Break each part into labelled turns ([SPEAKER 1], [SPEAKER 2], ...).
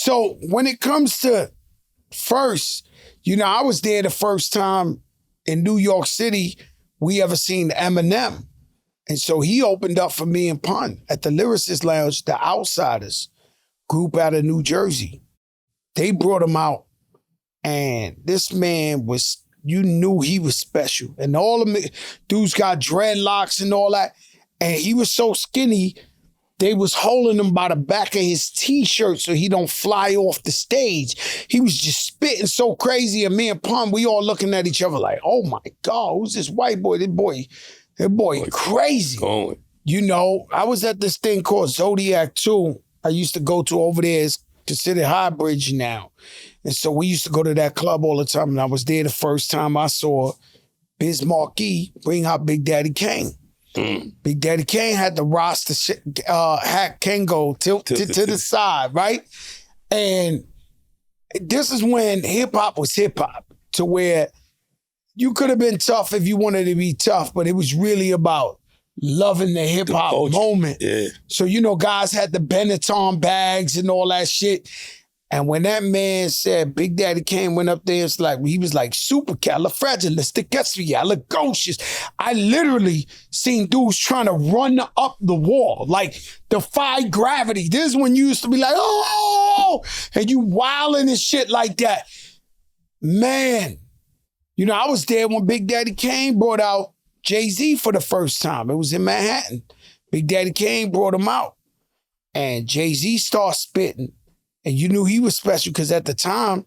[SPEAKER 1] So when it comes to first, I was there the first time in New York City we ever seen Eminem. And so he opened up for me and Pun at the Lyricist Lounge, the Outsiders group out of New Jersey. They brought him out, and this man was, you knew he was special. And all of them dudes got dreadlocks and all that. And he was so skinny, they was holding him by the back of his t-shirt so he don't fly off the stage. He was just spitting so crazy, and me and Pun, we all looking at each other like, oh my God, who's this white boy? That boy crazy.
[SPEAKER 2] Going.
[SPEAKER 1] I was at this thing called Zodiac 2. I used to go to over there. It's considered High Bridge now. And so we used to go to that club all the time. And I was there the first time I saw Biz Markie bring out Big Daddy Kane. Big Daddy Kane had the roster hat Kango tilt to the side, right? And this is when hip-hop was hip-hop, to where you could have been tough if you wanted to be tough, but it was really about loving the hip-hop moment.
[SPEAKER 2] Yeah.
[SPEAKER 1] So, guys had the Benetton bags and all that shit. And when that man said, Big Daddy Kane went up there, he was like supercalifragilisticexpialidocious. I literally seen dudes trying to run up the wall, like defy gravity. This is when you used to be like, oh, and you wilding and shit like that. Man, I was there when Big Daddy Kane brought out Jay-Z for the first time. It was in Manhattan. Big Daddy Kane brought him out. And Jay-Z started spitting. And you knew he was special because at the time,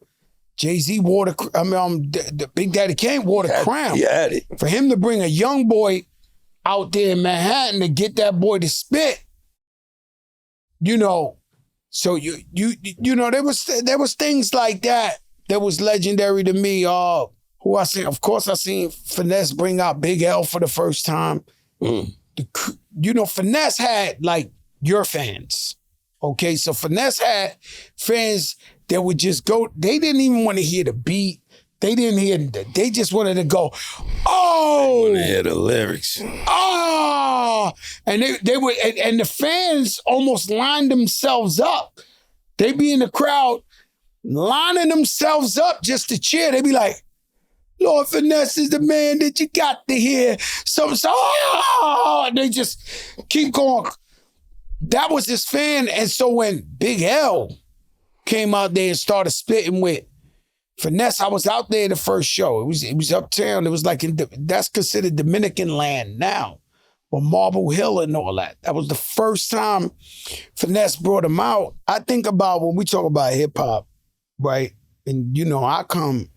[SPEAKER 1] Jay-Z wore the Big Daddy Kane wore the crown.
[SPEAKER 2] He had it.
[SPEAKER 1] For him to bring a young boy out there in Manhattan to get that boy to spit, so there was things like that was legendary to me. Who I seen, of course, I seen Finesse bring out Big L for the first time. Finesse had like your fans. Okay, so Finesse had fans that would just go, they didn't even want to hear the beat. They just wanted to go, oh!
[SPEAKER 2] They want to hear the lyrics.
[SPEAKER 1] Oh! And they would, and the fans almost lined themselves up. They'd be in the crowd lining themselves up just to cheer. They'd be like, Lord Finesse is the man that you got to hear. So, and they just keep going. That was his fan. And so when Big L came out there and started spitting with Finesse, I was out there the first show. It was uptown. It was like, that's considered Dominican land now, or Marble Hill and all that. That was the first time Finesse brought him out. I think about when we talk about hip hop, right? And I come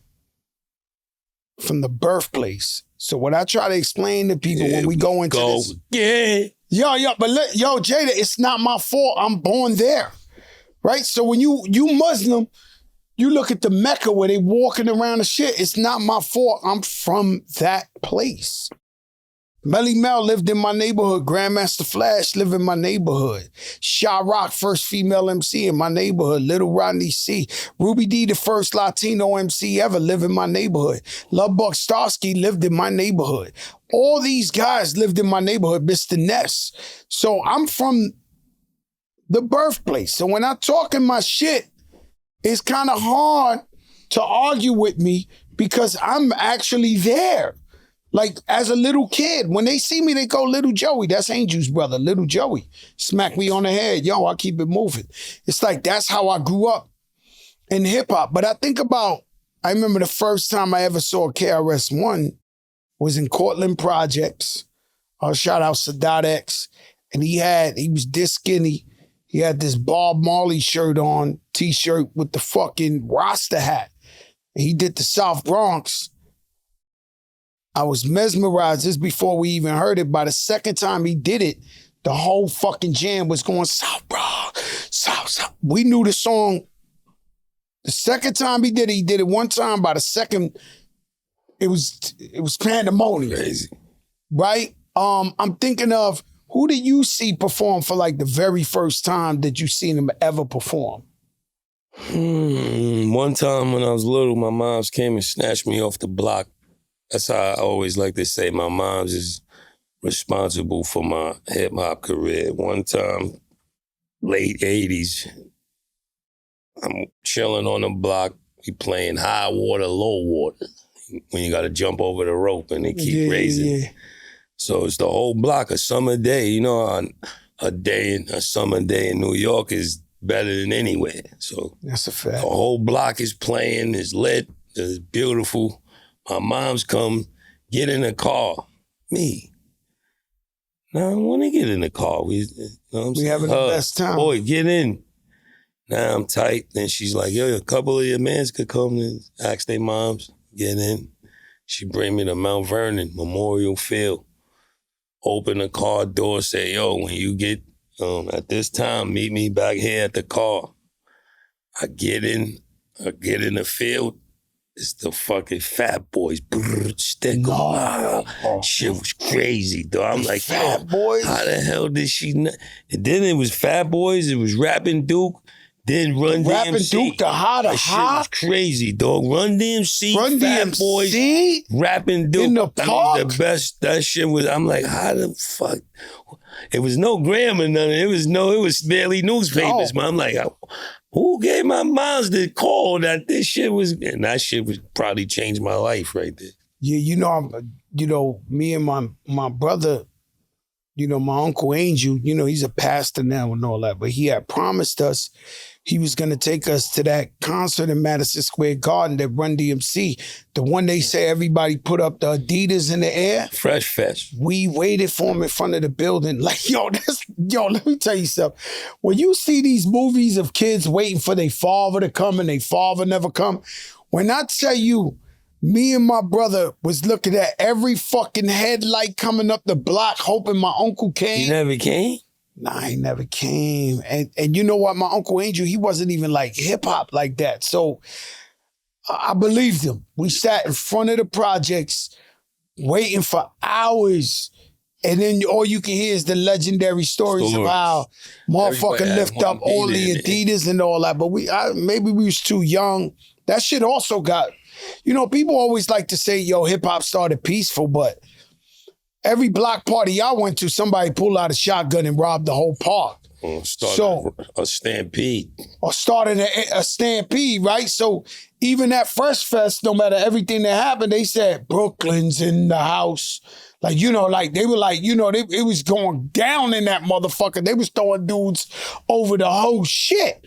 [SPEAKER 1] from the birthplace. So what I try to explain to people when we go into this.
[SPEAKER 2] Yeah.
[SPEAKER 1] But Jada, it's not my fault. I'm born there, right? So when you Muslim, you look at the Mecca where they walking around the shit. It's not my fault. I'm from that place. Melly Mel lived in my neighborhood. Grandmaster Flash lived in my neighborhood. Sha Rock, first female MC in my neighborhood. Little Rodney C. Ruby D, the first Latino MC ever, lived in my neighborhood. Love Buck Starsky lived in my neighborhood. All these guys lived in my neighborhood, Mr. Ness. So I'm from the birthplace. So when I'm talking my shit, it's kind of hard to argue with me because I'm actually there. Like, as a little kid, when they see me, they go, Little Joey. That's Angel's brother, Little Joey. Smack me on the head. Yo, I keep it moving. It's like, that's how I grew up in hip-hop. But I remember the first time I ever saw KRS-One was in Cortland Projects. Shout out Sadat X. And he was this skinny. He had this Bob Marley shirt on, t-shirt with the fucking Rasta hat. And he did the South Bronx. I was mesmerized just before we even heard it. By the second time he did it, the whole fucking jam was going, South Bronx, South. We knew the song. The second time he did it one time. By the second, it was pandemonium.
[SPEAKER 2] Crazy.
[SPEAKER 1] Right? I'm thinking of, who did you see perform for like the very first time that you seen him ever perform?
[SPEAKER 2] One time when I was little, my moms came and snatched me off the block. That's how I always like to say my mom's is responsible for my hip-hop career. One time, late 80s, I'm chilling on the block. We playing high water, low water. When you got to jump over the rope and they keep raising. Yeah. So it's the whole block. A summer day, you know, a summer day in New York is better than anywhere. So
[SPEAKER 1] that's a fact.
[SPEAKER 2] The whole block is playing, is lit, is beautiful. My mom's come, get in the car. Me. Now I want to get in the car. We
[SPEAKER 1] having the best time.
[SPEAKER 2] Boy, get in. Now I'm tight. Then she's like, yo, a couple of your mans could come and ask their moms, get in. She bring me to Mount Vernon, Memorial Field. Open the car door, say, yo, when you get at this time, meet me back here at the car. I get in the field. It's the fucking Fat Boys. Stick 'em out. Shit was crazy, though. I'm like,
[SPEAKER 1] Fat Boys?
[SPEAKER 2] How the hell did she And then it was Fat Boys, it was Rappin' Duke, then Run
[SPEAKER 1] Rappin'
[SPEAKER 2] DMC.
[SPEAKER 1] Duke, the hot.
[SPEAKER 2] That shit was crazy, dog. Run DMC,
[SPEAKER 1] Run
[SPEAKER 2] Fat
[SPEAKER 1] DMC?
[SPEAKER 2] Boys, Rappin' Duke.
[SPEAKER 1] In the
[SPEAKER 2] That
[SPEAKER 1] park?
[SPEAKER 2] was the best. That shit was, I'm like, how the fuck? It was no gram or nothing. It was barely newspapers, man. I'm like, who gave my moms the call that this shit was, and that shit was probably changed my life right there.
[SPEAKER 1] Yeah, me and my brother, my Uncle Angel, he's a pastor now and all that, but he had promised us he was going to take us to that concert in Madison Square Garden that Run DMC, the one they say everybody put up the Adidas in the air.
[SPEAKER 2] Fresh Fest.
[SPEAKER 1] We waited for him in front of the building. Like, let me tell you something. When you see these movies of kids waiting for their father to come and their father never come, when I tell you, me and my brother was looking at every fucking headlight coming up the block, hoping my uncle came.
[SPEAKER 2] He never came?
[SPEAKER 1] Nah, he never came. And you know what? My Uncle Angel, he wasn't even like hip-hop like that. So I believed him. We sat in front of the projects waiting for hours. And then all you can hear is the legendary stories of how motherfucker lift up all the Adidas and all that. But maybe we was too young. That shit also got, people always like to say, hip-hop started peaceful, but every block party I went to, somebody pulled out a shotgun and robbed the whole park.
[SPEAKER 2] Started a stampede.
[SPEAKER 1] Or started a stampede, right? So even at Fresh Fest, no matter everything that happened, they said, Brooklyn's in the house. Like, they were like, it was going down in that motherfucker. They was throwing dudes over the whole shit.